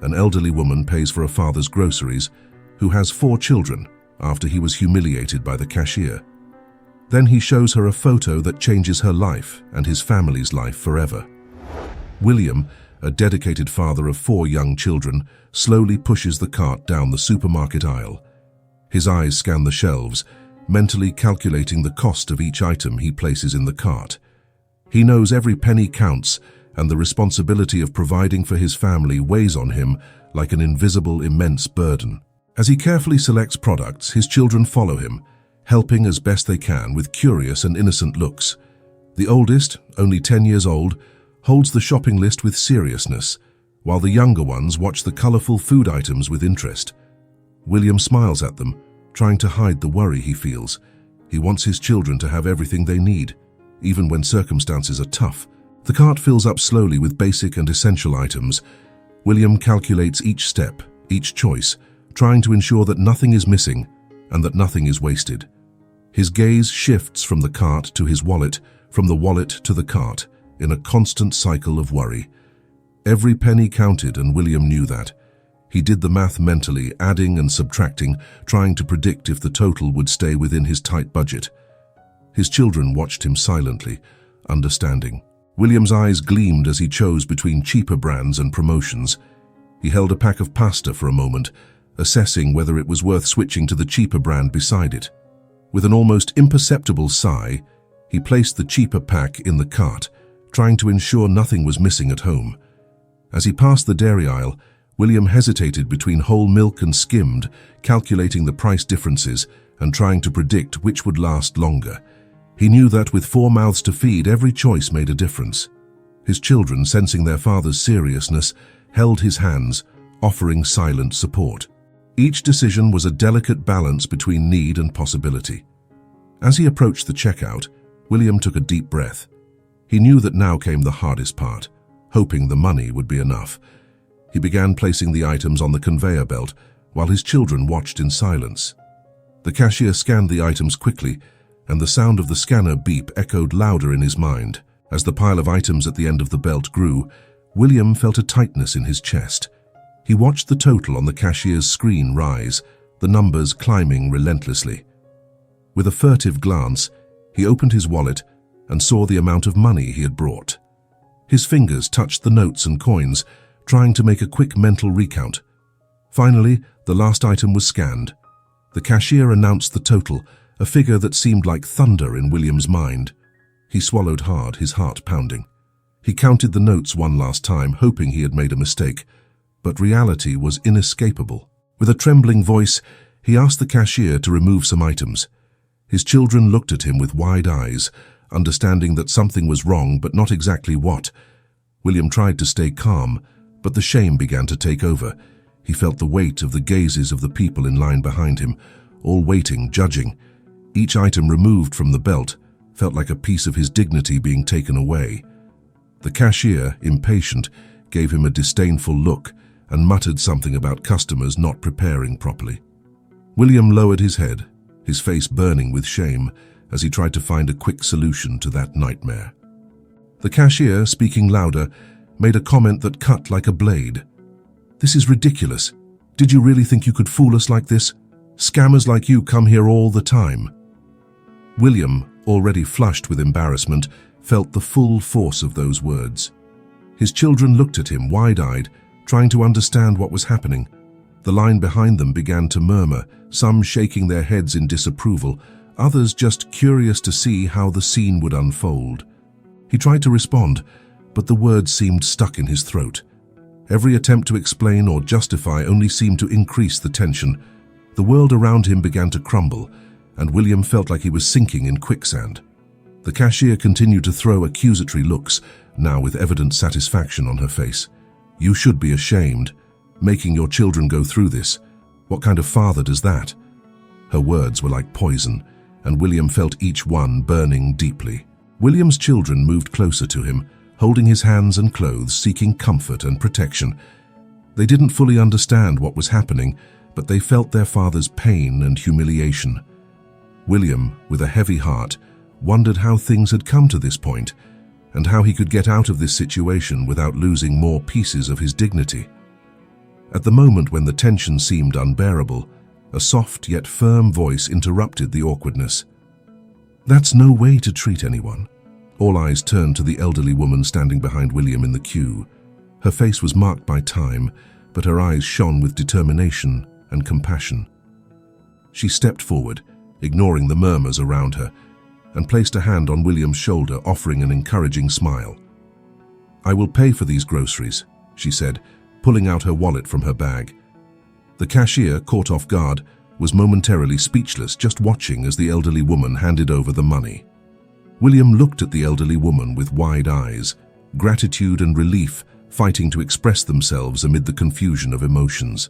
An elderly woman pays for a father's groceries who has 4 children after he was humiliated by the cashier. Then he shows her a photo that changes her life and his family's life forever. William, a dedicated father of 4 young children, slowly pushes the cart down the supermarket aisle. His eyes scan the shelves, mentally calculating the cost of each item he places in the cart. He knows every penny counts, and the responsibility of providing for his family weighs on him like an invisible, immense burden. As he carefully selects products, his children follow him, helping as best they can with curious and innocent looks. The oldest, only 10 years old, holds the shopping list with seriousness, while the younger ones watch the colorful food items with interest. William smiles at them, trying to hide the worry he feels. He wants his children to have everything they need, even when circumstances are tough. The cart fills up slowly with basic and essential items. William calculates each step, each choice, trying to ensure that nothing is missing and that nothing is wasted. His gaze shifts from the cart to his wallet, from the wallet to the cart, in a constant cycle of worry. Every penny counted, and William knew that. He did the math mentally, adding and subtracting, trying to predict if the total would stay within his tight budget. His children watched him silently, understanding. William's eyes gleamed as he chose between cheaper brands and promotions. He held a pack of pasta for a moment, assessing whether it was worth switching to the cheaper brand beside it. With an almost imperceptible sigh, he placed the cheaper pack in the cart, trying to ensure nothing was missing at home. As he passed the dairy aisle, William hesitated between whole milk and skimmed, calculating the price differences and trying to predict which would last longer. He knew that with 4 mouths to feed, every choice made a difference. His children, sensing their father's seriousness, held his hands, offering silent support. Each decision was a delicate balance between need and possibility. As he approached the checkout, William took a deep breath. He knew that now came the hardest part, hoping the money would be enough. He began placing the items on the conveyor belt, while his children watched in silence. The cashier scanned the items quickly, and the sound of the scanner beep echoed louder in his mind. As the pile of items at the end of the belt grew, William felt a tightness in his chest. He watched the total on the cashier's screen rise, the numbers climbing relentlessly. With a furtive glance, he opened his wallet and saw the amount of money he had brought. His fingers touched the notes and coins, trying to make a quick mental recount. Finally, the last item was scanned. The cashier announced the total, a figure that seemed like thunder in William's mind. He swallowed hard, his heart pounding. He counted the notes one last time, hoping he had made a mistake, but reality was inescapable. With a trembling voice, he asked the cashier to remove some items. His children looked at him with wide eyes, understanding that something was wrong, but not exactly what. William tried to stay calm, but the shame began to take over. He felt the weight of the gazes of the people in line behind him, all waiting, judging. Each item removed from the belt felt like a piece of his dignity being taken away. The cashier, impatient, gave him a disdainful look and muttered something about customers not preparing properly. William lowered his head, his face burning with shame, as he tried to find a quick solution to that nightmare. The cashier, speaking louder, made a comment that cut like a blade. "This is ridiculous. Did you really think you could fool us like this? Scammers like you come here all the time." William, already flushed with embarrassment, felt the full force of those words. His children looked at him wide-eyed, trying to understand what was happening. The line behind them began to murmur, some shaking their heads in disapproval, others just curious to see how the scene would unfold. He tried to respond, but the words seemed stuck in his throat. Every attempt to explain or justify only seemed to increase the tension. The world around him began to crumble, and William felt like he was sinking in quicksand. The cashier continued to throw accusatory looks, now with evident satisfaction on her face. "You should be ashamed, making your children go through this. What kind of father does that?" Her words were like poison, and William felt each one burning deeply. William's children moved closer to him, holding his hands and clothes, seeking comfort and protection. They didn't fully understand what was happening, but they felt their father's pain and humiliation. William, with a heavy heart, wondered how things had come to this point, and how he could get out of this situation without losing more pieces of his dignity. At the moment when the tension seemed unbearable, a soft yet firm voice interrupted the awkwardness. "That's no way to treat anyone." All eyes turned to the elderly woman standing behind William in the queue. Her face was marked by time, but her eyes shone with determination and compassion. She stepped forward, ignoring the murmurs around her, and placed a hand on William's shoulder, offering an encouraging smile. "I will pay for these groceries," she said, pulling out her wallet from her bag. The cashier, caught off guard, was momentarily speechless, just watching as the elderly woman handed over the money. William looked at the elderly woman with wide eyes, gratitude and relief fighting to express themselves amid the confusion of emotions.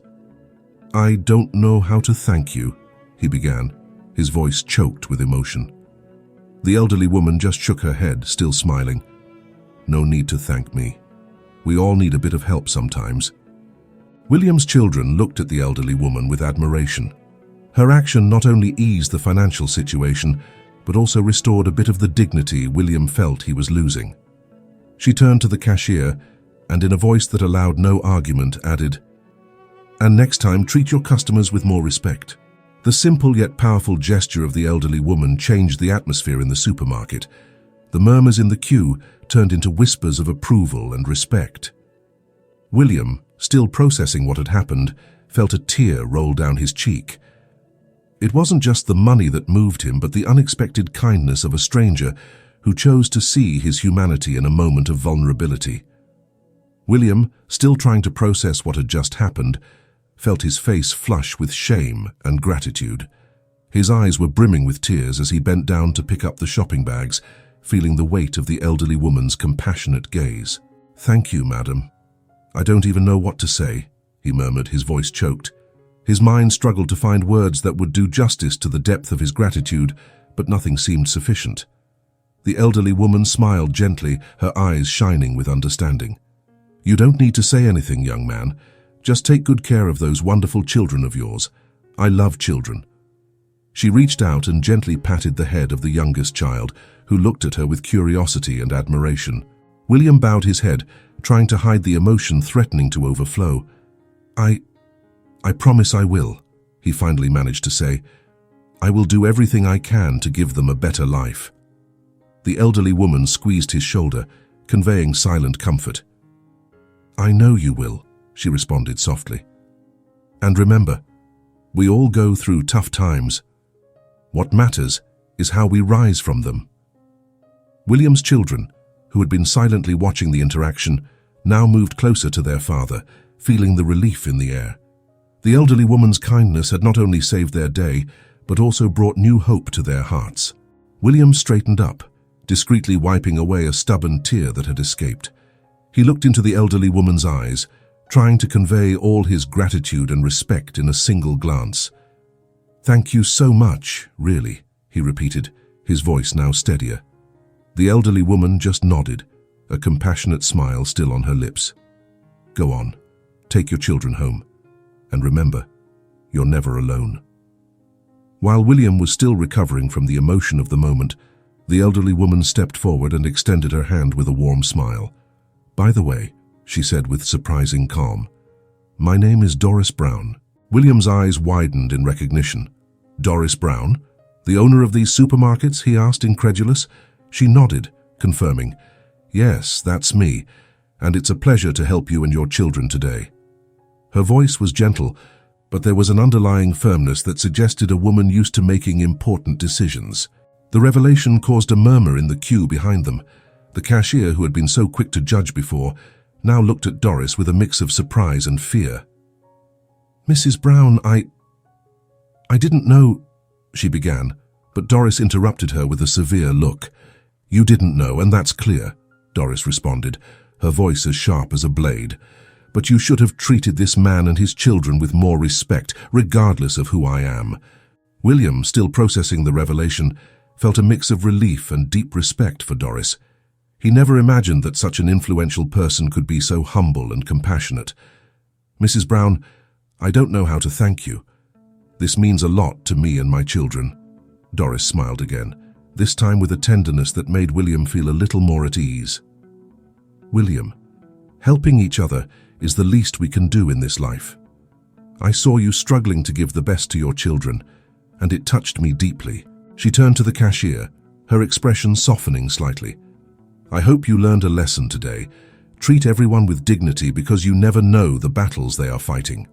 "I don't know how to thank you," he began, his voice choked with emotion. The elderly woman just shook her head, still smiling. "No need to thank me. We all need a bit of help sometimes." William's children looked at the elderly woman with admiration. Her action not only eased the financial situation, but also restored a bit of the dignity William felt he was losing. She turned to the cashier and, in a voice that allowed no argument, added, "And next time, treat your customers with more respect." The simple yet powerful gesture of the elderly woman changed the atmosphere in the supermarket. The murmurs in the queue turned into whispers of approval and respect. William, still processing what had happened, felt a tear roll down his cheek. It wasn't just the money that moved him, but the unexpected kindness of a stranger who chose to see his humanity in a moment of vulnerability. William, still trying to process what had just happened, felt his face flush with shame and gratitude. His eyes were brimming with tears as he bent down to pick up the shopping bags, feeling the weight of the elderly woman's compassionate gaze. "Thank you, madam. I don't even know what to say," he murmured, his voice choked. His mind struggled to find words that would do justice to the depth of his gratitude, but nothing seemed sufficient. The elderly woman smiled gently, her eyes shining with understanding. "You don't need to say anything, young man. Just take good care of those wonderful children of yours. I love children." She reached out and gently patted the head of the youngest child, who looked at her with curiosity and admiration. William bowed his head, trying to hide the emotion threatening to overflow. I promise I will," he finally managed to say. "I will do everything I can to give them a better life." The elderly woman squeezed his shoulder, conveying silent comfort. "I know you will," she responded softly. "And remember, we all go through tough times. What matters is how we rise from them." William's children, who had been silently watching the interaction, now moved closer to their father, feeling the relief in the air. The elderly woman's kindness had not only saved their day, but also brought new hope to their hearts. William straightened up, discreetly wiping away a stubborn tear that had escaped. He looked into the elderly woman's eyes, trying to convey all his gratitude and respect in a single glance. "Thank you so much, really," he repeated, his voice now steadier. The elderly woman just nodded, a compassionate smile still on her lips. "Go on, take your children home. And remember, you're never alone." While William was still recovering from the emotion of the moment, the elderly woman stepped forward and extended her hand with a warm smile. "By the way," she said with surprising calm, "my name is Doris Brown." William's eyes widened in recognition. "Doris Brown? The owner of these supermarkets?" he asked, incredulous. She nodded, confirming, "Yes, that's me, and it's a pleasure to help you and your children today." Her voice was gentle, but there was an underlying firmness that suggested a woman used to making important decisions. The revelation caused a murmur in the queue behind them. The cashier, who had been so quick to judge before, now looked at Doris with a mix of surprise and fear. "Mrs. Brown, I didn't know," she began, but Doris interrupted her with a severe look. "You didn't know, and that's clear," Doris responded, her voice as sharp as a blade. "But you should have treated this man and his children with more respect, regardless of who I am." William, still processing the revelation, felt a mix of relief and deep respect for Doris. He never imagined that such an influential person could be so humble and compassionate. "Mrs. Brown, I don't know how to thank you. This means a lot to me and my children." Doris smiled again, this time with a tenderness that made William feel a little more at ease. "William, helping each other is the least we can do in this life. I saw you struggling to give the best to your children, and it touched me deeply." She turned to the cashier, her expression softening slightly. "I hope you learned a lesson today. Treat everyone with dignity because you never know the battles they are fighting.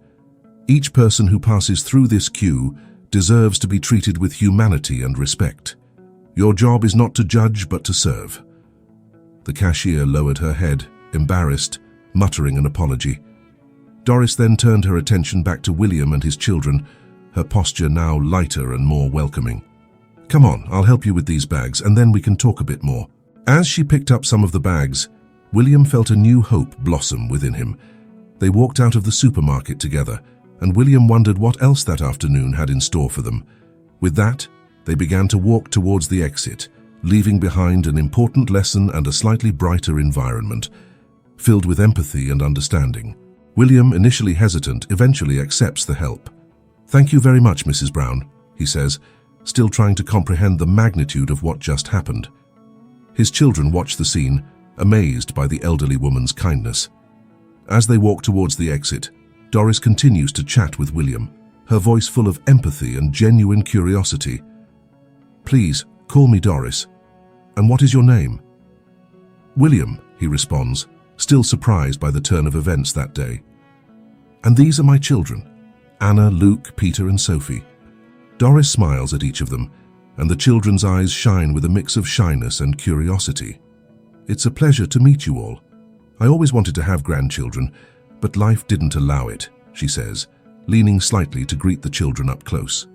Each person who passes through this queue deserves to be treated with humanity and respect. Your job is not to judge but to serve." The cashier lowered her head, embarrassed, muttering an apology. Doris then turned her attention back to William and his children, her posture now lighter and more welcoming. "Come on, I'll help you with these bags, and then we can talk a bit more." As she picked up some of the bags, William felt a new hope blossom within him. They walked out of the supermarket together, and William wondered what else that afternoon had in store for them. With that, they began to walk towards the exit, leaving behind an important lesson and a slightly brighter environment, filled with empathy and understanding. William, initially hesitant, eventually accepts the help. "Thank you very much, Mrs. Brown," he says, still trying to comprehend the magnitude of what just happened. His children watch the scene, amazed by the elderly woman's kindness. As they walk towards the exit, Doris continues to chat with William, her voice full of empathy and genuine curiosity. "Please, call me Doris. And what is your name?" "William," he responds, still surprised by the turn of events that day. "And these are my children, Anna, Luke, Peter, and Sophie." Doris smiles at each of them, and the children's eyes shine with a mix of shyness and curiosity. "It's a pleasure to meet you all. I always wanted to have grandchildren, but life didn't allow it," she says, leaning slightly to greet the children up close.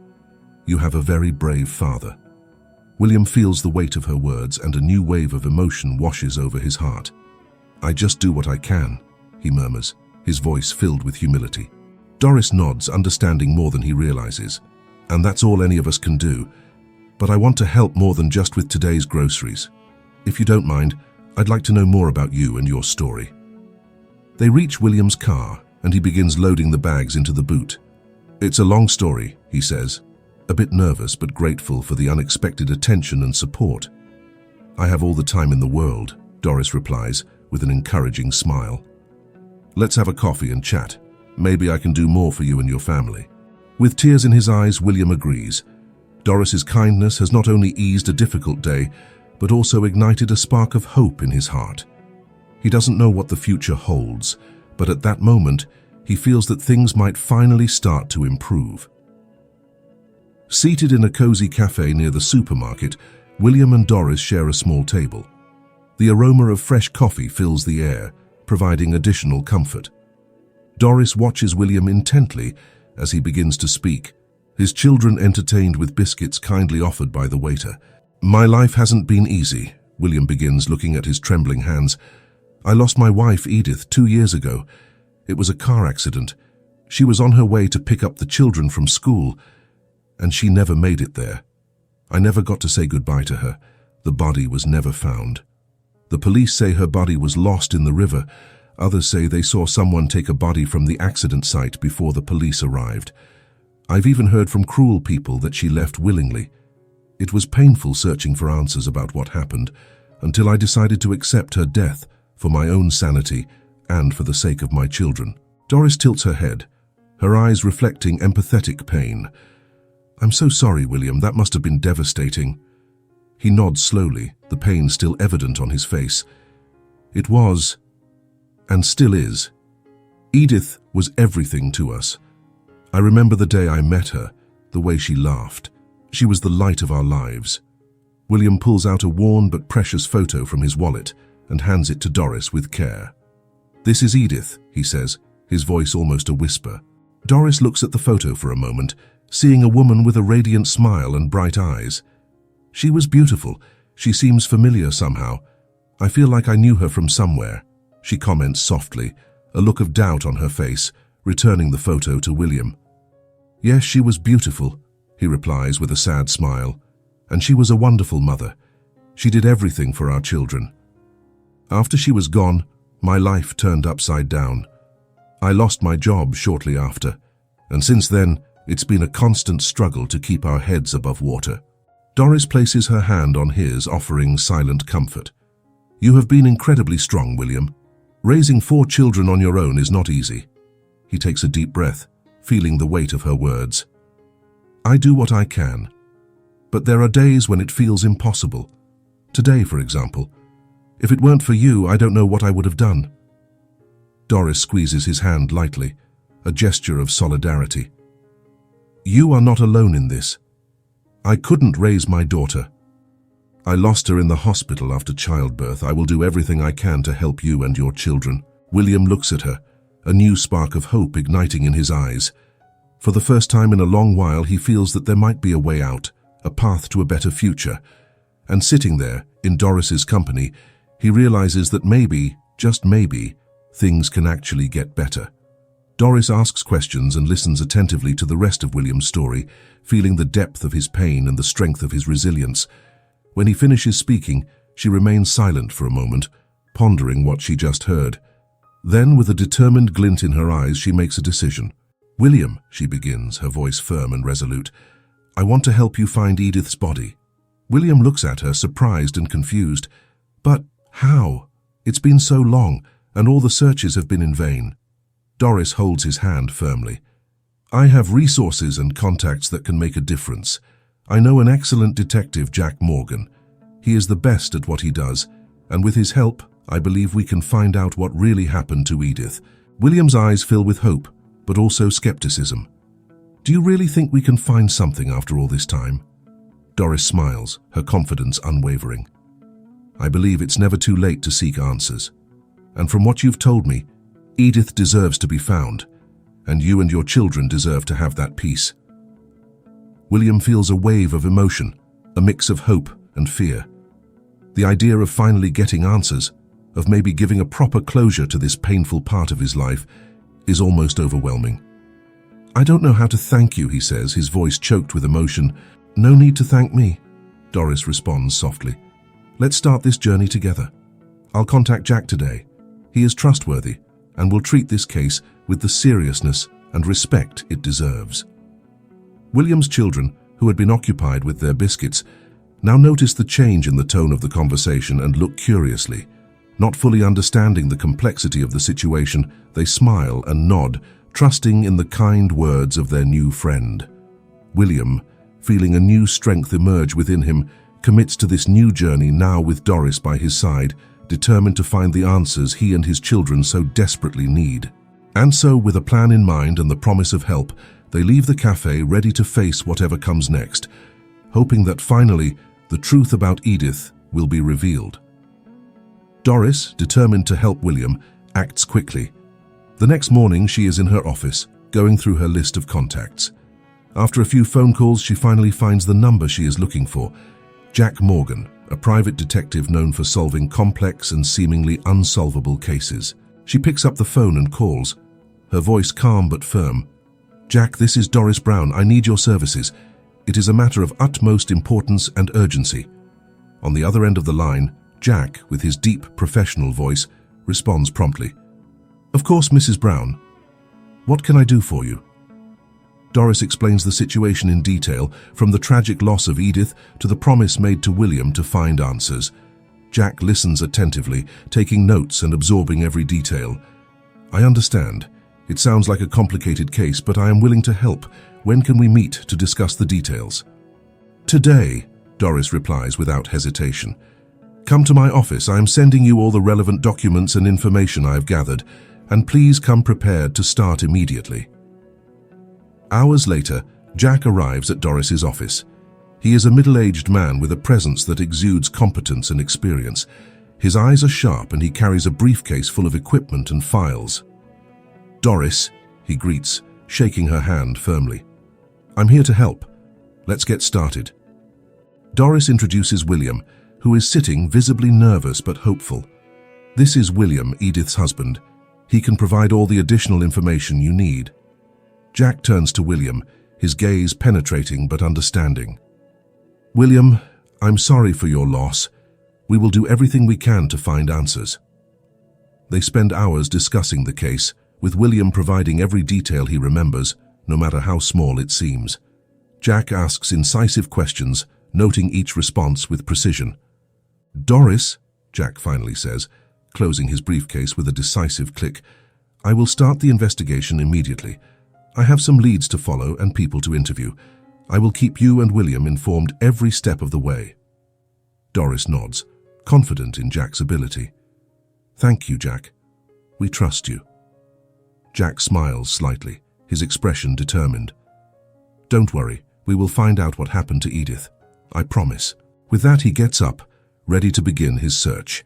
"You have a very brave father." William feels the weight of her words, and a new wave of emotion washes over his heart. "I just do what I can," he murmurs, his voice filled with humility. Doris nods, understanding more than he realizes. "And that's all any of us can do. But I want to help more than just with today's groceries. If you don't mind, I'd like to know more about you and your story." They reach William's car, and he begins loading the bags into the boot. "It's a long story," he says, a bit nervous but grateful for the unexpected attention and support. "I have all the time in the world," Doris replies with an encouraging smile. "Let's have a coffee and chat. Maybe I can do more for you and your family." With tears in his eyes, William agrees. Doris's kindness has not only eased a difficult day, but also ignited a spark of hope in his heart. He doesn't know what the future holds, but at that moment, he feels that things might finally start to improve. Seated in a cozy cafe near the supermarket, William and Doris share a small table. The aroma of fresh coffee fills the air, providing additional comfort. Doris watches William intently as he begins to speak, his children entertained with biscuits kindly offered by the waiter. "My life hasn't been easy," William begins, looking at his trembling hands. "I lost my wife, Edith, 2 years ago. It was a car accident. She was on her way to pick up the children from school, and she never made it there. I never got to say goodbye to her. The body was never found. The police say her body was lost in the river. Others say they saw someone take a body from the accident site before the police arrived. I've even heard from cruel people that she left willingly. It was painful searching for answers about what happened, until I decided to accept her death for my own sanity and for the sake of my children." Doris tilts her head, her eyes reflecting empathetic pain. "I'm so sorry, William. That must have been devastating." He nods slowly, the pain still evident on his face. "It was, and still is. Edith was everything to us. I remember the day I met her, the way she laughed. She was the light of our lives." William pulls out a worn but precious photo from his wallet and hands it to Doris with care. "This is Edith," he says, his voice almost a whisper. Doris looks at the photo for a moment, seeing a woman with a radiant smile and bright eyes. "She was beautiful. She seems familiar somehow. I feel like I knew her from somewhere," she comments softly, a look of doubt on her face, returning the photo to William. "Yes, she was beautiful," he replies with a sad smile. "And she was a wonderful mother. She did everything for our children. After she was gone, my life turned upside down. I lost my job shortly after, and since then, it's been a constant struggle to keep our heads above water." Doris places her hand on his, offering silent comfort. "You have been incredibly strong, William. Raising 4 children on your own is not easy." He takes a deep breath, feeling the weight of her words. I do what I can, but there are days when it feels impossible. Today, for example. If it weren't for you, I don't know what I would have done. Doris squeezes his hand lightly, a gesture of solidarity. You are not alone in this. I couldn't raise my daughter. I lost her in the hospital after childbirth. I will do everything I can to help you and your children. William looks at her, a new spark of hope igniting in his eyes. For the first time in a long while, he feels that there might be a way out, a path to a better future. And sitting there, in Doris's company, he realizes that maybe, just maybe, things can actually get better. Doris asks questions and listens attentively to the rest of William's story, feeling the depth of his pain and the strength of his resilience. When he finishes speaking, she remains silent for a moment, pondering what she just heard. Then, with a determined glint in her eyes, she makes a decision. William, she begins, her voice firm and resolute, I want to help you find Edith's body. William looks at her, surprised and confused. But how? It's been so long, and all the searches have been in vain. Doris holds his hand firmly. I have resources and contacts that can make a difference. I know an excellent detective, Jack Morgan. He is the best at what he does, and with his help, I believe we can find out what really happened to Edith. William's eyes fill with hope, but also skepticism. Do you really think we can find something after all this time? Doris smiles, her confidence unwavering. I believe it's never too late to seek answers. And from what you've told me, Edith deserves to be found, and you and your children deserve to have that peace. William feels a wave of emotion, a mix of hope and fear. The idea of finally getting answers, of maybe giving a proper closure to this painful part of his life, is almost overwhelming. I don't know how to thank you, he says, his voice choked with emotion. No need to thank me, Doris responds softly. Let's start this journey together. I'll contact Jack today. He is trustworthy and will treat this case with the seriousness and respect it deserves. William's children, who had been occupied with their biscuits, now notice the change in the tone of the conversation and look curiously. Not fully understanding the complexity of the situation, they smile and nod, trusting in the kind words of their new friend. William, feeling a new strength emerge within him, commits to this new journey now with Doris by his side, determined to find the answers he and his children so desperately need. And so, with a plan in mind and the promise of help, they leave the cafe ready to face whatever comes next, hoping that finally the truth about Edith will be revealed. Doris, determined to help William, acts quickly. The next morning she is in her office, going through her list of contacts. After a few phone calls, she finally finds the number she is looking for. Jack Morgan, a private detective known for solving complex and seemingly unsolvable cases. She picks up the phone and calls, her voice calm but firm. Jack, this is Doris Brown. I need your services. It is a matter of utmost importance and urgency. On the other end of the line, Jack, with his deep professional voice, responds promptly. Of course, Mrs. Brown. What can I do for you? Doris explains the situation in detail, from the tragic loss of Edith to the promise made to William to find answers. Jack listens attentively, taking notes and absorbing every detail. I understand. It sounds like a complicated case, but I am willing to help. When can we meet to discuss the details? Today, Doris replies without hesitation. Come to my office. I am sending you all the relevant documents and information I have gathered, and please come prepared to start immediately. Hours later, Jack arrives at Doris's office. He is a middle-aged man with a presence that exudes competence and experience. His eyes are sharp and he carries a briefcase full of equipment and files. Doris, he greets, shaking her hand firmly. I'm here to help. Let's get started. Doris introduces William, who is sitting visibly nervous but hopeful. This is William, Edith's husband. He can provide all the additional information you need. Jack turns to William, his gaze penetrating but understanding. William, I'm sorry for your loss. We will do everything we can to find answers. They spend hours discussing the case, with William providing every detail he remembers, no matter how small it seems. Jack asks incisive questions, noting each response with precision. Doris, Jack finally says, closing his briefcase with a decisive click, I will start the investigation immediately. I have some leads to follow and people to interview. I will keep you and William informed every step of the way. Doris nods, confident in Jack's ability. Thank you, Jack. We trust you. Jack smiles slightly, his expression determined. Don't worry, we will find out what happened to Edith. I promise. With that, he gets up, ready to begin his search.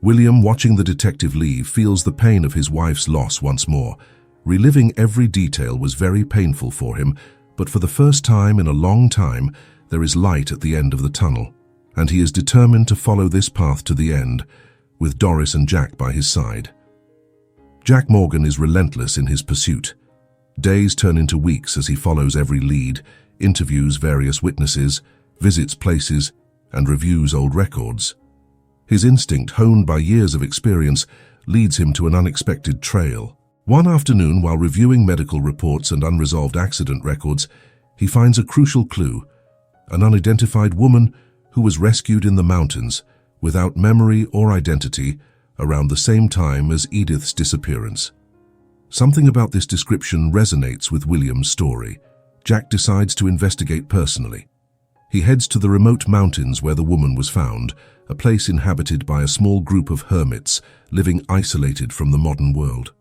William, watching the detective leave, feels the pain of his wife's loss once more. Reliving every detail was very painful for him, but for the first time in a long time, there is light at the end of the tunnel, and he is determined to follow this path to the end, with Doris and Jack by his side. Jack Morgan is relentless in his pursuit. Days turn into weeks as he follows every lead, interviews various witnesses, visits places, and reviews old records. His instinct, honed by years of experience, leads him to an unexpected trail. One afternoon, while reviewing medical reports and unresolved accident records, he finds a crucial clue: an unidentified woman who was rescued in the mountains, without memory or identity, around the same time as Edith's disappearance. Something about this description resonates with William's story. Jack decides to investigate personally. He heads to the remote mountains where the woman was found, a place inhabited by a small group of hermits living isolated from the modern world.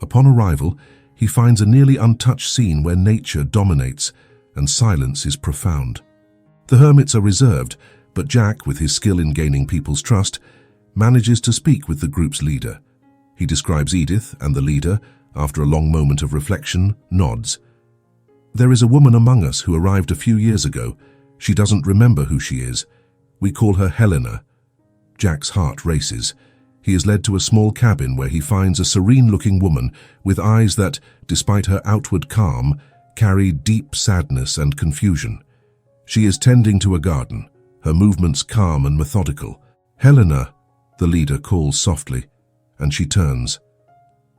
Upon arrival, he finds a nearly untouched scene where nature dominates and silence is profound. The hermits are reserved, but Jack, with his skill in gaining people's trust, manages to speak with the group's leader. He describes Edith, and the leader, after a long moment of reflection, nods. There is a woman among us who arrived a few years ago. She doesn't remember who she is. We call her Helena. Jack's heart races. He is led to a small cabin where he finds a serene-looking woman with eyes that, despite her outward calm, carry deep sadness and confusion. She is tending to a garden, her movements calm and methodical. Helena, the leader calls softly, and she turns.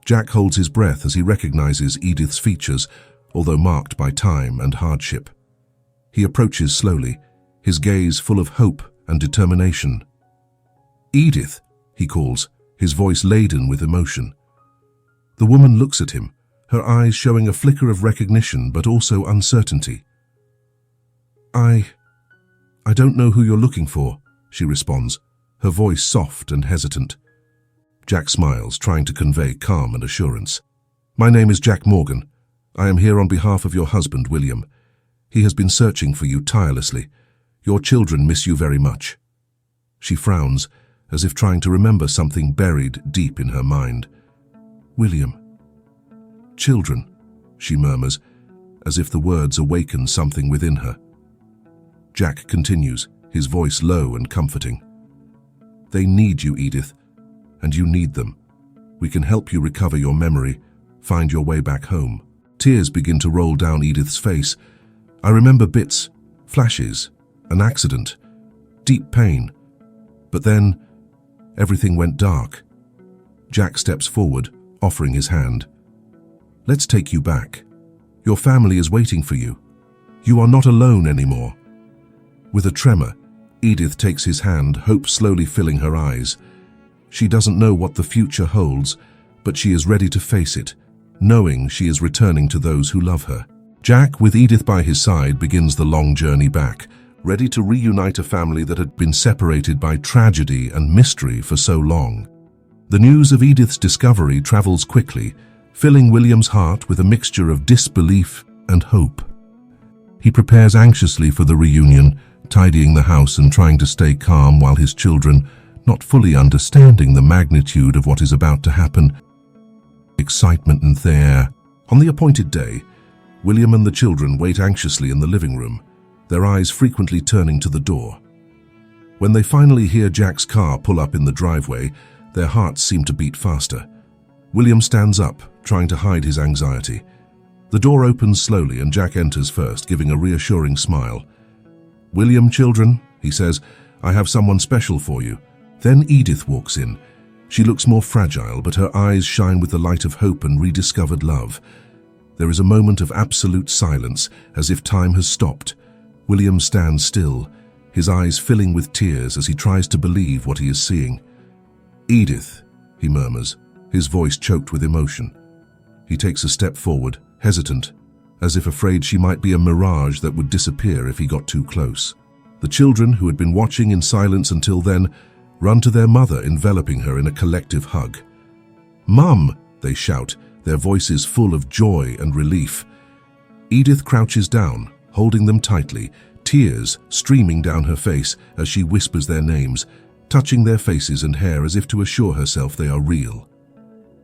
Jack holds his breath as he recognizes Edith's features, although marked by time and hardship. He approaches slowly, his gaze full of hope and determination. "Edith," he calls, his voice laden with emotion. The woman looks at him, her eyes showing a flicker of recognition but also uncertainty. I don't know who you're looking for," she responds, her voice soft and hesitant. Jack smiles, trying to convey calm and assurance. "My name is Jack Morgan. I am here on behalf of your husband, William. He has been searching for you tirelessly. Your children miss you very much." She frowns, as if trying to remember something buried deep in her mind. "William. Children," she murmurs, as if the words awaken something within her. Jack continues, his voice low and comforting. "They need you, Edith, and you need them. We can help you recover your memory, find your way back home." Tears begin to roll down Edith's face. "I remember bits, flashes, an accident, deep pain. But then, everything went dark." Jack steps forward, offering his hand. "Let's take you back. Your family is waiting for you. You are not alone anymore." With a tremor, Edith takes his hand, hope slowly filling her eyes. She doesn't know what the future holds, but she is ready to face it, knowing she is returning to those who love her. Jack, with Edith by his side, begins the long journey back, ready to reunite a family that had been separated by tragedy and mystery for so long. The news of Edith's discovery travels quickly, filling William's heart with a mixture of disbelief and hope. He prepares anxiously for the reunion, tidying the house and trying to stay calm while his children, not fully understanding the magnitude of what is about to happen, excitement in the air. On the appointed day, William and the children wait anxiously in the living room, their eyes frequently turning to the door. When they finally hear Jack's car pull up in the driveway, their hearts seem to beat faster. William stands up, trying to hide his anxiety. The door opens slowly and Jack enters first, giving a reassuring smile. "William, children," he says, "I have someone special for you." Then Edith walks in. She looks more fragile, but her eyes shine with the light of hope and rediscovered love. There is a moment of absolute silence, as if time has stopped. William stands still, his eyes filling with tears as he tries to believe what he is seeing. "Edith," he murmurs, his voice choked with emotion. He takes a step forward, hesitant, as if afraid she might be a mirage that would disappear if he got too close. The children, who had been watching in silence until then, run to their mother, enveloping her in a collective hug. "Mum!" they shout, their voices full of joy and relief. Edith crouches down, holding them tightly, tears streaming down her face as she whispers their names, touching their faces and hair as if to assure herself they are real.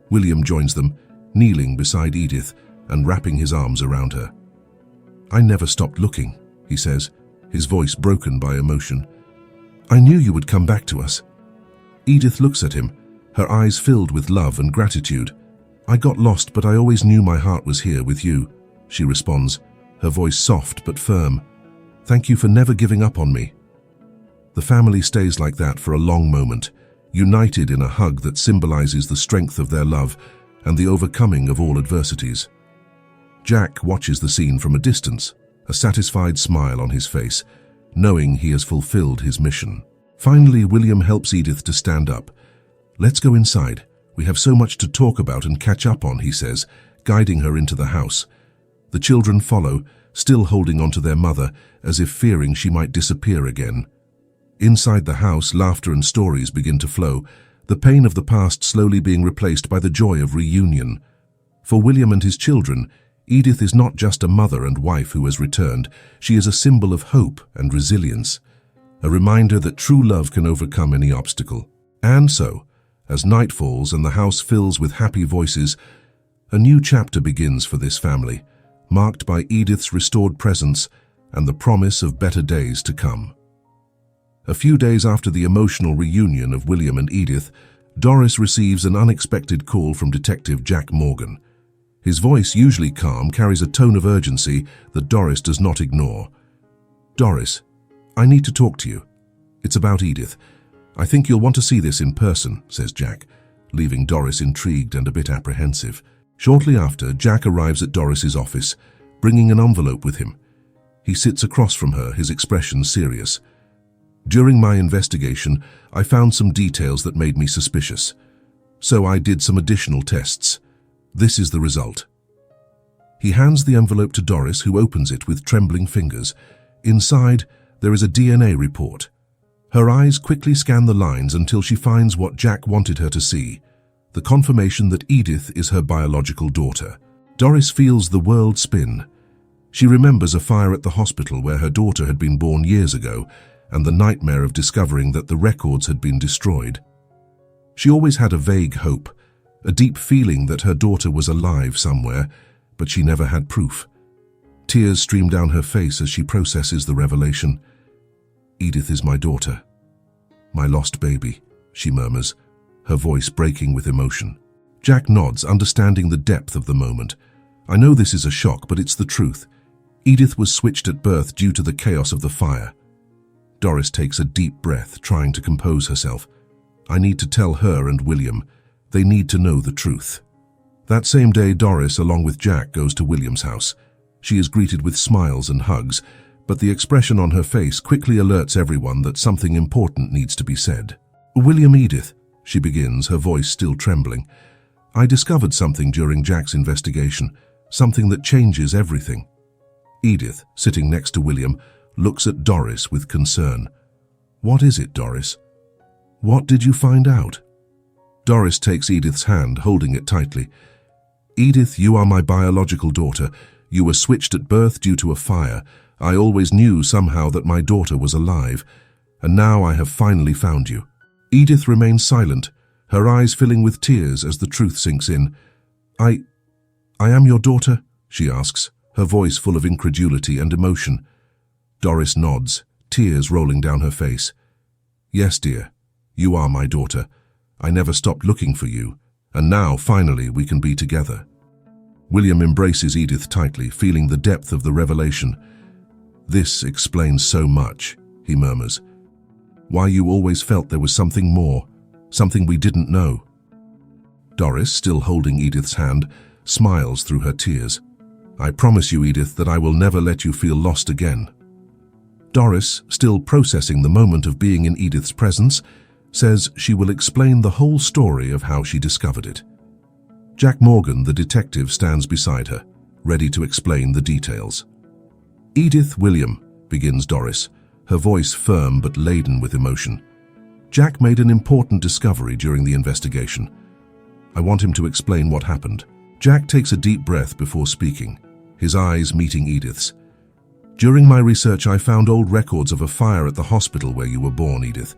William joins them, kneeling beside Edith and wrapping his arms around her. "I never stopped looking," he says, his voice broken by emotion. "I knew you would come back to us." Edith looks at him, her eyes filled with love and gratitude. "I got lost, but I always knew my heart was here with you," she responds, her voice soft but firm. "Thank you for never giving up on me." The family stays like that for a long moment, united in a hug that symbolizes the strength of their love and the overcoming of all adversities. Jack watches the scene from a distance, a satisfied smile on his face, knowing he has fulfilled his mission. Finally, William helps Edith to stand up. "Let's go inside. We have so much to talk about and catch up on," he says, guiding her into the house. The children follow, still holding on to their mother, as if fearing she might disappear again. Inside the house, laughter and stories begin to flow, the pain of the past slowly being replaced by the joy of reunion. For William and his children, Edith is not just a mother and wife who has returned, she is a symbol of hope and resilience, a reminder that true love can overcome any obstacle. And so, as night falls and the house fills with happy voices, a new chapter begins for this family, marked by Edith's restored presence and the promise of better days to come. A few days after the emotional reunion of William and Edith, Doris receives an unexpected call from Detective Jack Morgan. His voice, usually calm, carries a tone of urgency that Doris does not ignore. "Doris, I need to talk to you. It's about Edith. I think you'll want to see this in person," says Jack, leaving Doris intrigued and a bit apprehensive. Shortly after, Jack arrives at Doris's office, bringing an envelope with him. He sits across from her, his expression serious. "During my investigation, I found some details that made me suspicious. So I did some additional tests. This is the result." He hands the envelope to Doris, who opens it with trembling fingers. Inside, there is a DNA report. Her eyes quickly scan the lines until she finds what Jack wanted her to see, the confirmation that Edith is her biological daughter. Doris feels the world spin. She remembers a fire at the hospital where her daughter had been born years ago, and the nightmare of discovering that the records had been destroyed. She always had a vague hope, a deep feeling that her daughter was alive somewhere, but she never had proof. Tears stream down her face as she processes the revelation. "Edith is my daughter. My lost baby," she murmurs, her voice breaking with emotion. Jack nods, understanding the depth of the moment. "I know this is a shock, but it's the truth. Edith was switched at birth due to the chaos of the fire." Doris takes a deep breath, trying to compose herself. "I need to tell her and William. They need to know the truth." That same day, Doris, along with Jack, goes to William's house. She is greeted with smiles and hugs, but the expression on her face quickly alerts everyone that something important needs to be said. "William, Edith," she begins, her voice still trembling. "I discovered something during Jack's investigation, something that changes everything." Edith, sitting next to William, looks at Doris with concern. "What is it, Doris? What did you find out?" Doris takes Edith's hand, holding it tightly. "Edith, you are my biological daughter. You were switched at birth due to a fire. I always knew somehow that my daughter was alive, and now I have finally found you." Edith remains silent, her eyes filling with tears as the truth sinks in. I am your daughter?" she asks, her voice full of incredulity and emotion. Doris nods, tears rolling down her face. "Yes, dear, you are my daughter. I never stopped looking for you, and now, finally, we can be together." William embraces Edith tightly, feeling the depth of the revelation. "This explains so much," he murmurs. "Why you always felt there was something more, something we didn't know." Doris, still holding Edith's hand, smiles through her tears. "I promise you, Edith, that I will never let you feel lost again." Doris, still processing the moment of being in Edith's presence, says she will explain the whole story of how she discovered it. Jack Morgan, the detective, stands beside her, ready to explain the details. "Edith, William," begins Doris, her voice firm but laden with emotion. "Jack made an important discovery during the investigation. I want him to explain what happened." Jack takes a deep breath before speaking, his eyes meeting Edith's. "During my research, I found old records of a fire at the hospital where you were born, Edith.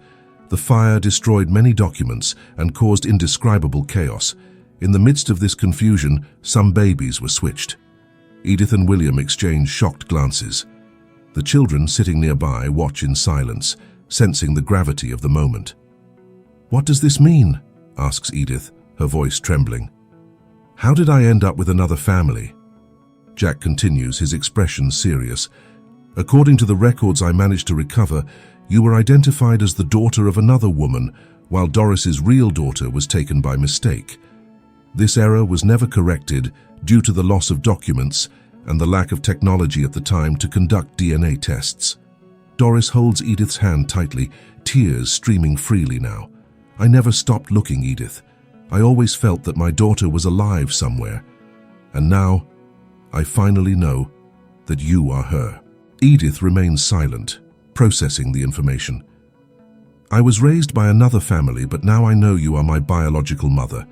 The fire destroyed many documents and caused indescribable chaos. In the midst of this confusion, some babies were switched." Edith and William exchange shocked glances. The children sitting nearby watch in silence, sensing the gravity of the moment. "What does this mean?" asks Edith, her voice trembling. "How did I end up with another family?" Jack continues, his expression serious. "According to the records I managed to recover, you were identified as the daughter of another woman, while Doris's real daughter was taken by mistake. This error was never corrected due to the loss of documents and the lack of technology at the time to conduct DNA tests." Doris holds Edith's hand tightly, tears streaming freely now. "I never stopped looking, Edith. I always felt that my daughter was alive somewhere. And now, I finally know that you are her." Edith remains silent, processing the information. "I was raised by another family, but now I know you are my biological mother.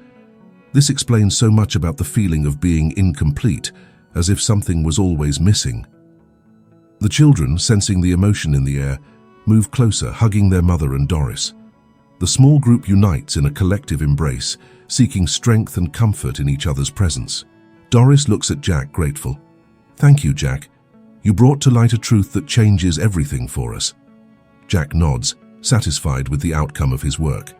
This explains so much about the feeling of being incomplete, as if something was always missing." The children, sensing the emotion in the air, move closer, hugging their mother and Doris. The small group unites in a collective embrace, seeking strength and comfort in each other's presence. Doris looks at Jack, grateful. "Thank you, Jack. You brought to light a truth that changes everything for us." Jack nods, satisfied with the outcome of his work.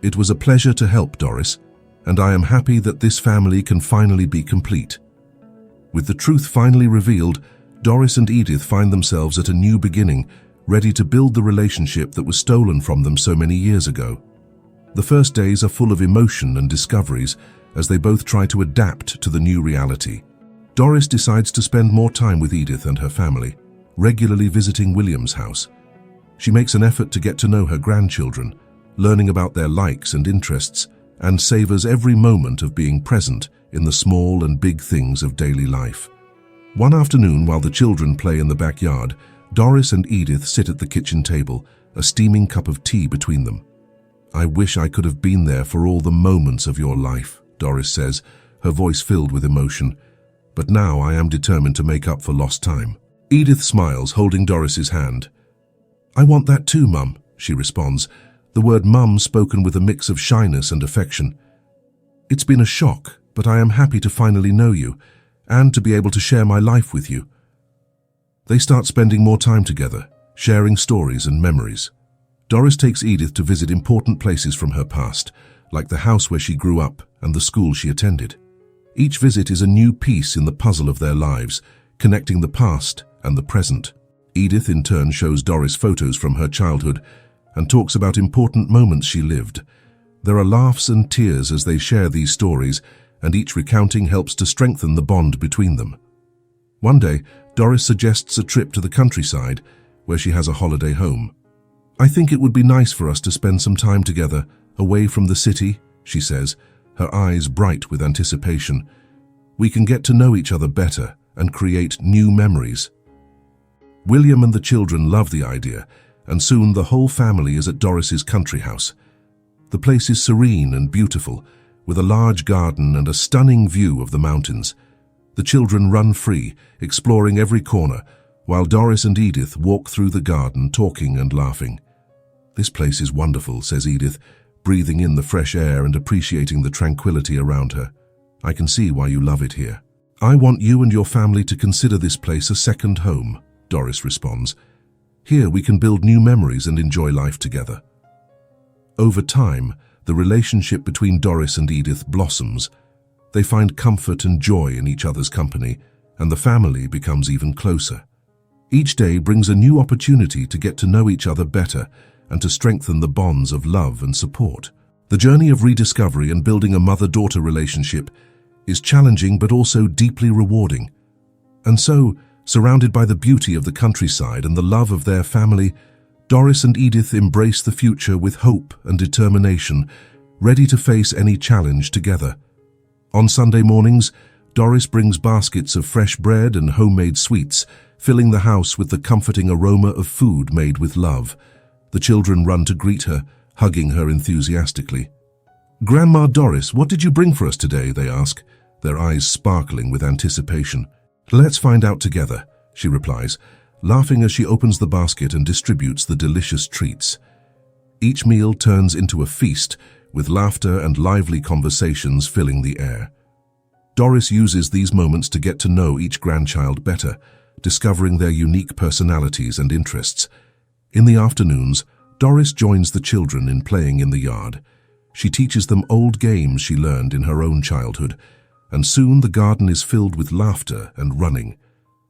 "It was a pleasure to help, Doris, and I am happy that this family can finally be complete." With the truth finally revealed, Doris and Edith find themselves at a new beginning, ready to build the relationship that was stolen from them so many years ago. The first days are full of emotion and discoveries as they both try to adapt to the new reality. Doris decides to spend more time with Edith and her family, regularly visiting William's house. She makes an effort to get to know her grandchildren, learning about their likes and interests, and savors every moment of being present in the small and big things of daily life. One afternoon, while the children play in the backyard, Doris and Edith sit at the kitchen table, a steaming cup of tea between them. "I wish I could have been there for all the moments of your life," Doris says, her voice filled with emotion. "But now I am determined to make up for lost time." Edith smiles, holding Doris's hand. "I want that too, Mum," she responds, the word Mum spoken with a mix of shyness and affection. "It's been a shock, but I am happy to finally know you, and to be able to share my life with you." They start spending more time together, sharing stories and memories. Doris takes Edith to visit important places from her past, like the house where she grew up and the school she attended. Each visit is a new piece in the puzzle of their lives, connecting the past and the present. Edith in turn shows Doris photos from her childhood and talks about important moments she lived. There are laughs and tears as they share these stories, and each recounting helps to strengthen the bond between them. One day, Doris suggests a trip to the countryside, where she has a holiday home. "I think it would be nice for us to spend some time together, away from the city," she says, her eyes bright with anticipation. "We can get to know each other better and create new memories." William and the children love the idea, and soon the whole family is at Doris's country house. The place is serene and beautiful, with a large garden and a stunning view of the mountains. The children run free, exploring every corner, while Doris and Edith walk through the garden, talking and laughing. "This place is wonderful," says Edith, breathing in the fresh air and appreciating the tranquility around her. "I can see why you love it here." "I want you and your family to consider this place a second home," Doris responds. "Here we can build new memories and enjoy life together." Over time, the relationship between Doris and Edith blossoms. They find comfort and joy in each other's company, and the family becomes even closer. Each day brings a new opportunity to get to know each other better and to strengthen the bonds of love and support. The journey of rediscovery and building a mother-daughter relationship is challenging but also deeply rewarding. And so, surrounded by the beauty of the countryside and the love of their family, Doris and Edith embrace the future with hope and determination, ready to face any challenge together. On Sunday mornings, Doris brings baskets of fresh bread and homemade sweets, filling the house with the comforting aroma of food made with love. The children run to greet her, hugging her enthusiastically. "Grandma Doris, what did you bring for us today?" they ask, their eyes sparkling with anticipation. "Let's find out together," she replies, laughing as she opens the basket and distributes the delicious treats. Each meal turns into a feast, with laughter and lively conversations filling the air. Doris uses these moments to get to know each grandchild better, discovering their unique personalities and interests. In the afternoons, Doris joins the children in playing in the yard. She teaches them old games she learned in her own childhood, and soon the garden is filled with laughter and running.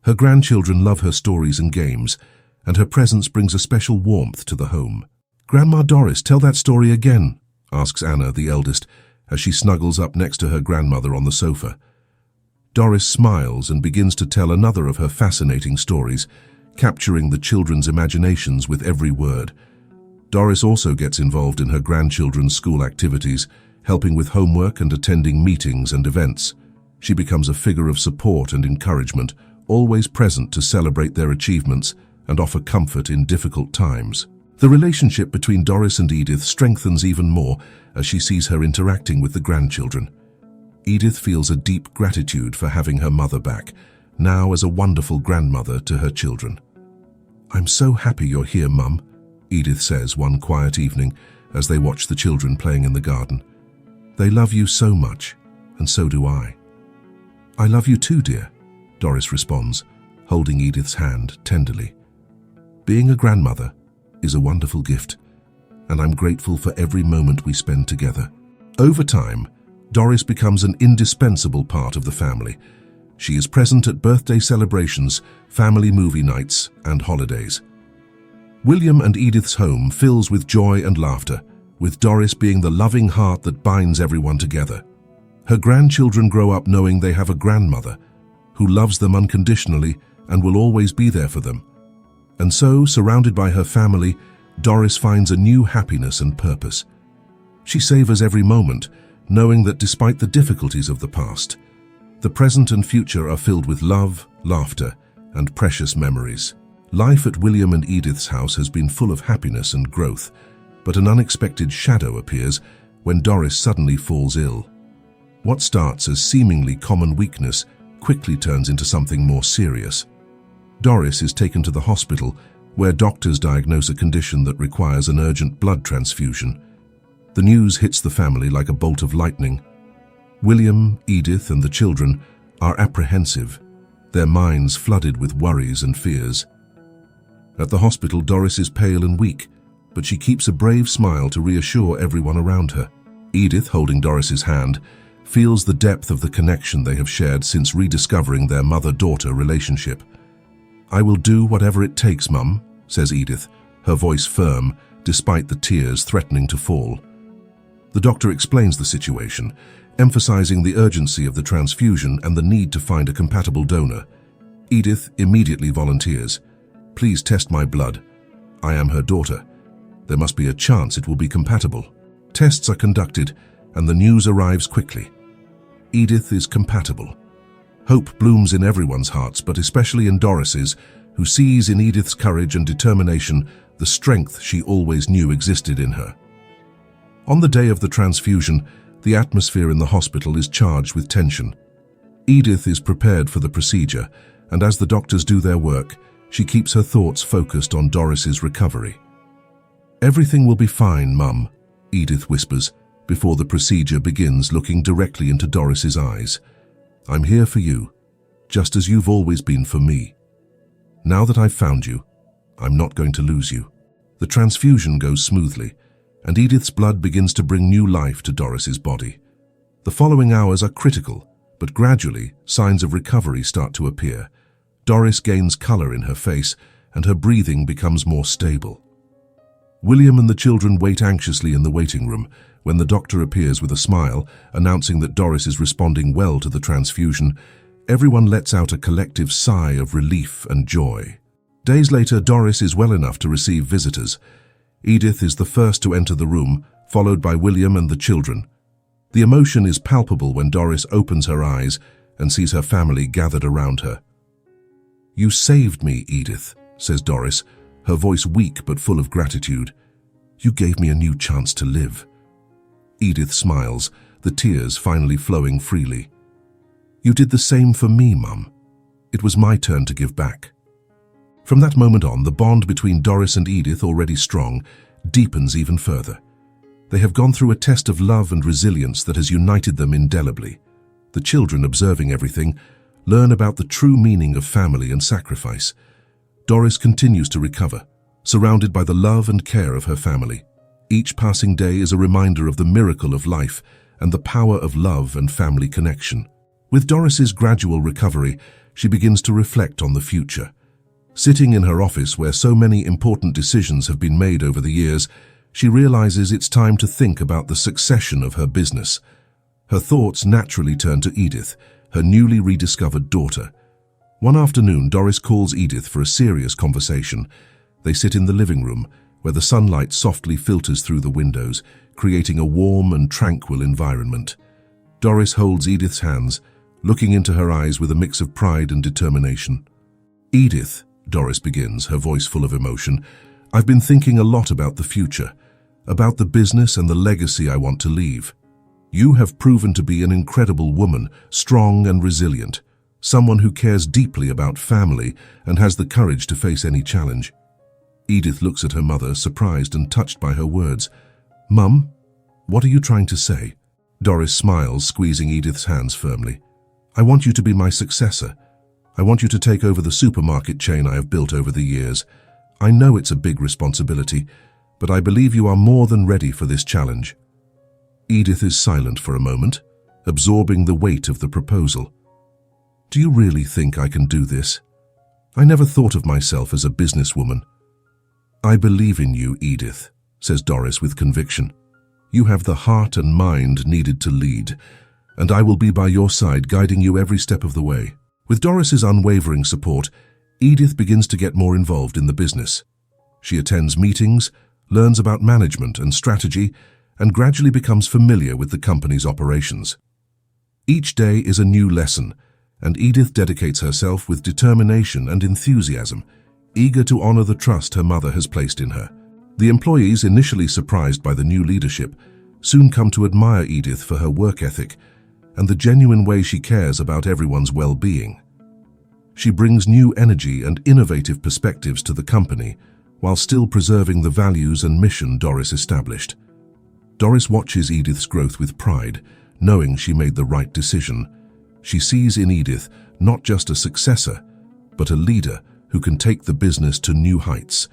Her grandchildren love her stories and games, and her presence brings a special warmth to the home. "Grandma Doris, tell that story again," asks Anna, the eldest, as she snuggles up next to her grandmother on the sofa. Doris smiles and begins to tell another of her fascinating stories, capturing the children's imaginations with every word. Doris also gets involved in her grandchildren's school activities, helping with homework and attending meetings and events. She becomes a figure of support and encouragement, always present to celebrate their achievements and offer comfort in difficult times. The relationship between Doris and Edith strengthens even more as she sees her interacting with the grandchildren. Edith feels a deep gratitude for having her mother back, now as a wonderful grandmother to her children. "I'm so happy you're here, Mum," Edith says one quiet evening as they watch the children playing in the garden. "They love you so much, and so do I." "I love you too, dear," Doris responds, holding Edith's hand tenderly. "Being a grandmother is a wonderful gift, and I'm grateful for every moment we spend together." Over time, Doris becomes an indispensable part of the family. She is present at birthday celebrations, family movie nights, and holidays. William and Edith's home fills with joy and laughter, with Doris being the loving heart that binds everyone together. Her grandchildren grow up knowing they have a grandmother who loves them unconditionally and will always be there for them. And so, surrounded by her family, Doris finds a new happiness and purpose. She savors every moment, knowing that despite the difficulties of the past, the present and future are filled with love, laughter, and precious memories. Life at William and Edith's house has been full of happiness and growth, but an unexpected shadow appears when Doris suddenly falls ill. What starts as seemingly common weakness quickly turns into something more serious. Doris is taken to the hospital, where doctors diagnose a condition that requires an urgent blood transfusion. The news hits the family like a bolt of lightning. William, Edith, and the children are apprehensive, their minds flooded with worries and fears. At the hospital, Doris is pale and weak, but she keeps a brave smile to reassure everyone around her. Edith, holding Doris's hand, feels the depth of the connection they have shared since rediscovering their mother-daughter relationship. "I will do whatever it takes, Mum," says Edith, her voice firm, despite the tears threatening to fall. The doctor explains the situation, emphasizing the urgency of the transfusion and the need to find a compatible donor. Edith immediately volunteers. "Please test my blood. I am her daughter. There must be a chance it will be compatible." Tests are conducted, and the news arrives quickly. Edith is compatible. Hope blooms in everyone's hearts, but especially in Doris's, who sees in Edith's courage and determination the strength she always knew existed in her. On the day of the transfusion, the atmosphere in the hospital is charged with tension. Edith is prepared for the procedure, and as the doctors do their work, she keeps her thoughts focused on Doris's recovery. "Everything will be fine, Mum," Edith whispers, before the procedure begins, looking directly into Doris's eyes. "I'm here for you, just as you've always been for me. Now that I've found you, I'm not going to lose you." The transfusion goes smoothly, and Edith's blood begins to bring new life to Doris's body. The following hours are critical, but gradually signs of recovery start to appear. Doris gains color in her face, and her breathing becomes more stable. William and the children wait anxiously in the waiting room when the doctor appears with a smile, announcing that Doris is responding well to the transfusion. Everyone lets out a collective sigh of relief and joy. Days later, Doris is well enough to receive visitors. Edith is the first to enter the room, followed by William and the children. The emotion is palpable when Doris opens her eyes and sees her family gathered around her. "You saved me, Edith," says Doris, her voice weak but full of gratitude. "You gave me a new chance to live." Edith smiles, the tears finally flowing freely. "You did the same for me, Mum. It was my turn to give back." From that moment on, the bond between Doris and Edith, already strong, deepens even further. They have gone through a test of love and resilience that has united them indelibly. The children, observing everything, learn about the true meaning of family and sacrifice. Doris continues to recover, surrounded by the love and care of her family. Each passing day is a reminder of the miracle of life and the power of love and family connection. With Doris's gradual recovery, she begins to reflect on the future. Sitting in her office where so many important decisions have been made over the years, she realizes it's time to think about the succession of her business. Her thoughts naturally turn to Edith, her newly rediscovered daughter. One afternoon, Doris calls Edith for a serious conversation. They sit in the living room, where the sunlight softly filters through the windows, creating a warm and tranquil environment. Doris holds Edith's hands, looking into her eyes with a mix of pride and determination. "Edith," Doris begins, her voice full of emotion, "I've been thinking a lot about the future, about the business and the legacy I want to leave. You have proven to be an incredible woman, strong and resilient, someone who cares deeply about family and has the courage to face any challenge." Edith looks at her mother, surprised and touched by her words. "Mum, what are you trying to say?" Doris smiles, squeezing Edith's hands firmly. "I want you to be my successor. I want you to take over the supermarket chain I have built over the years. I know it's a big responsibility, but I believe you are more than ready for this challenge." Edith is silent for a moment, absorbing the weight of the proposal. "Do you really think I can do this? I never thought of myself as a businesswoman." "I believe in you, Edith," says Doris with conviction. "You have the heart and mind needed to lead, and I will be by your side, guiding you every step of the way." With Doris's unwavering support, Edith begins to get more involved in the business. She attends meetings, learns about management and strategy, and gradually becomes familiar with the company's operations. Each day is a new lesson, and Edith dedicates herself with determination and enthusiasm, eager to honor the trust her mother has placed in her. The employees, initially surprised by the new leadership, soon come to admire Edith for her work ethic and the genuine way she cares about everyone's well-being. She brings new energy and innovative perspectives to the company, while still preserving the values and mission Doris established. Doris watches Edith's growth with pride, knowing she made the right decision. She sees in Edith not just a successor, but a leader who can take the business to new heights,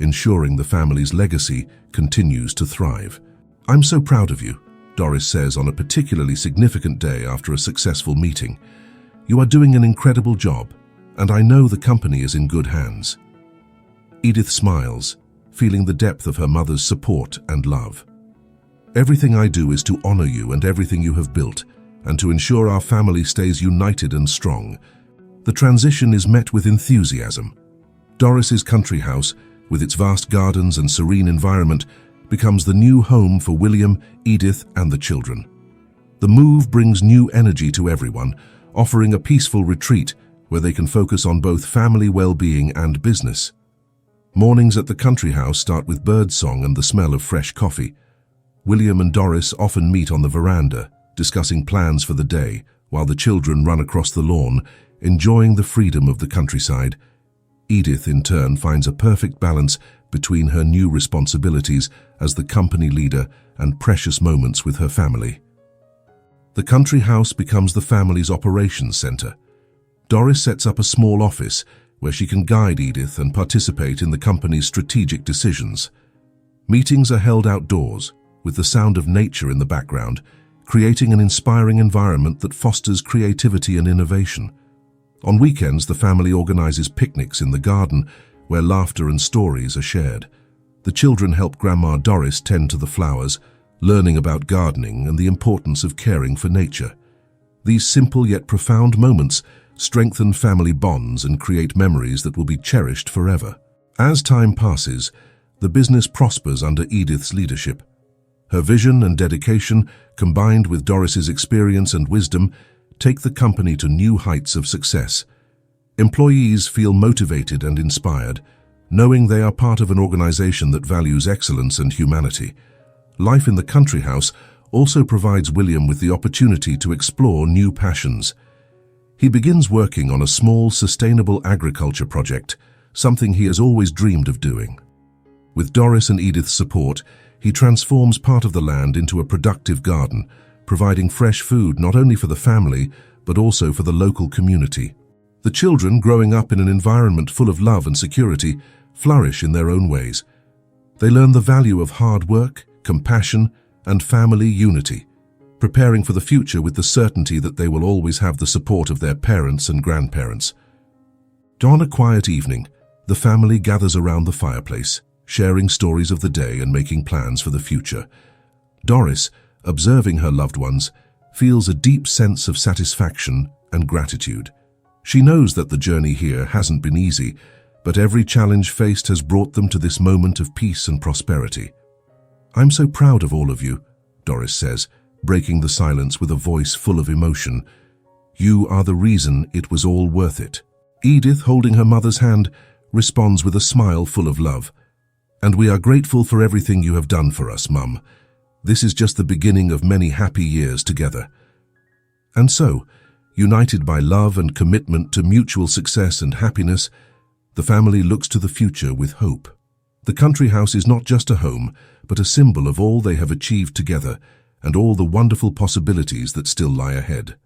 ensuring the family's legacy continues to thrive. "I'm so proud of you," Doris says on a particularly significant day after a successful meeting. "You are doing an incredible job, and I know the company is in good hands." Edith smiles, feeling the depth of her mother's support and love. "Everything I do is to honor you and everything you have built, and to ensure our family stays united and strong." The transition is met with enthusiasm. Doris's country house, with its vast gardens and serene environment, becomes the new home for William, Edith, and the children. The move brings new energy to everyone, offering a peaceful retreat where they can focus on both family well-being and business. Mornings at the country house start with birdsong and the smell of fresh coffee. William and Doris often meet on the veranda, discussing plans for the day, while the children run across the lawn, enjoying the freedom of the countryside. Edith, in turn, finds a perfect balance between her new responsibilities as the company leader and precious moments with her family. The country house becomes the family's operations center. Doris sets up a small office where she can guide Edith and participate in the company's strategic decisions. Meetings are held outdoors, with the sound of nature in the background, creating an inspiring environment that fosters creativity and innovation. On weekends, the family organizes picnics in the garden, where laughter and stories are shared. The children help Grandma Doris tend to the flowers, learning about gardening and the importance of caring for nature. These simple yet profound moments strengthen family bonds and create memories that will be cherished forever. As time passes, the business prospers under Edith's leadership. Her vision and dedication, combined with Doris's experience and wisdom, take the company to new heights of success. Employees feel motivated and inspired, knowing they are part of an organization that values excellence and humanity. Life in the country house also provides William with the opportunity to explore new passions. He begins working on a small, sustainable agriculture project, something he has always dreamed of doing. With Doris and Edith's support, he transforms part of the land into a productive garden, providing fresh food not only for the family, but also for the local community. The children, growing up in an environment full of love and security, flourish in their own ways. They learn the value of hard work, compassion, and family unity, preparing for the future with the certainty that they will always have the support of their parents and grandparents. On a quiet evening, the family gathers around the fireplace, sharing stories of the day and making plans for the future. Doris, observing her loved ones, feels a deep sense of satisfaction and gratitude. She knows that the journey here hasn't been easy, but every challenge faced has brought them to this moment of peace and prosperity. "I'm so proud of all of you," Doris says, breaking the silence with a voice full of emotion. "You are the reason it was all worth it." Edith, holding her mother's hand, responds with a smile full of love. "And we are grateful for everything you have done for us, Mum. This is just the beginning of many happy years together." And so, united by love and commitment to mutual success and happiness, the family looks to the future with hope. The country house is not just a home, but a symbol of all they have achieved together and all the wonderful possibilities that still lie ahead.